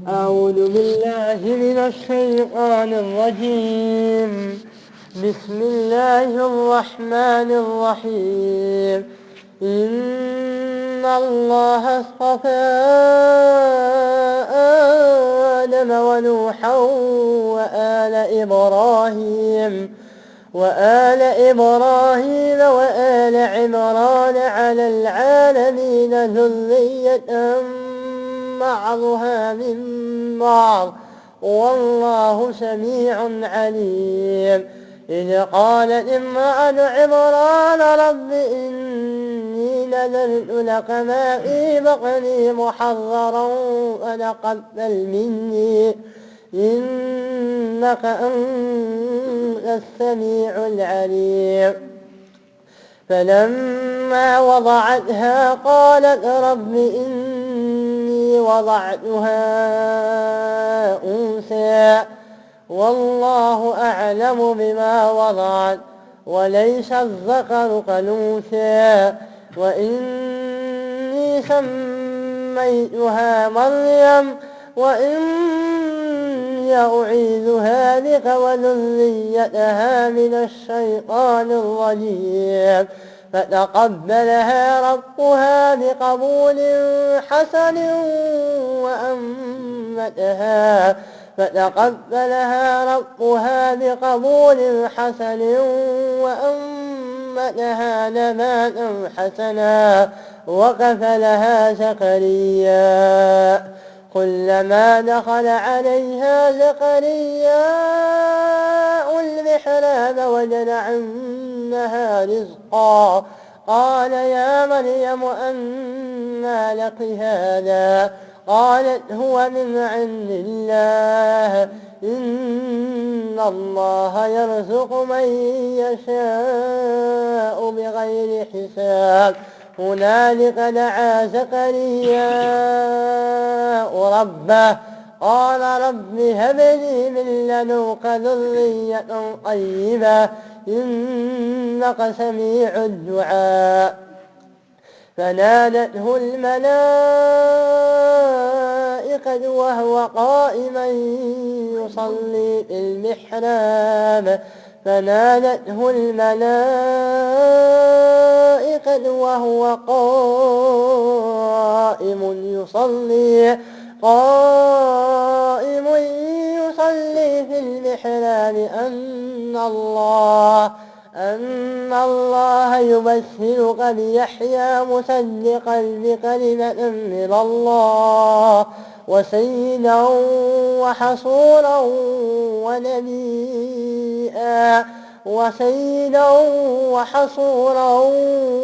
أعوذ بالله من الشيطان الرجيم. بسم الله الرحمن الرحيم. إن الله اصطفى آدم ونوحا وآل إبراهيم وآل عمران على العالمين ذرية بعضها من بعض والله سميع عليم. إذ قالت امرأة عمران رب إني نذرت لك ما في بطني محررا فتقبل مني إنك أنت السميع العليم. فلما وضعتها قالت رب إني وضعتها أنثى والله أعلم بما وضعت وليس الذكر كالأنثى وإني سميتها مريم وإني أعيذها بك وذريتها من الشيطان الرجيم. فتقبلها ربها بقبول حسن وأنبتها نباتا حسنا وكفلها زكريا. كلما دخل عليها زكرياء المحراب وجد عندها رزقا قال يا مريم أنى لك هذا؟ قالت هو من عند الله إن الله يرزق من يشاء بغير حساب. هنالك دعا زكرياء ربه قال رب هب لي من لدنك ذرية طيبة إنك سميع الدعاء. فنادته الملائكة وهو قائما يصلي في المحراب في المحراب أن الله يبشرك بيحيى مصدقا بكلمة من الله وسيدا وحصورا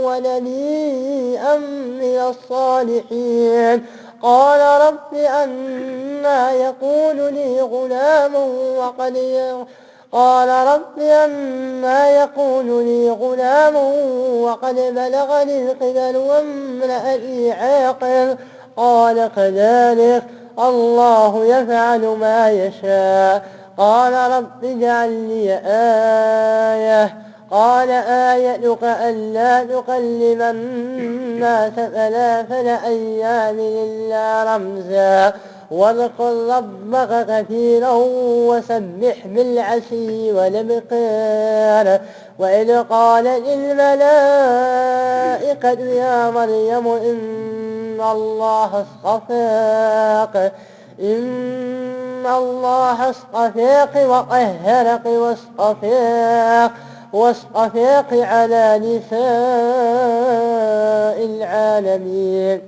ونبيا من الصالحين. قال رب أنى يكون لي غلام وقد بلغني الكبر وامرأتي عاقر؟ قال كذلك الله يفعل ما يشاء. قال رب اجعل لي آية. قال آيتك ألا تكلم الناس 3 أيام إلا رمزا واذكر ربك كثيرا وسبح بالعشي والإبكار. وإذ قالت الملائكة يا مريم إن الله اصطفاك وطهرك واصطفاك على نساء العالمين.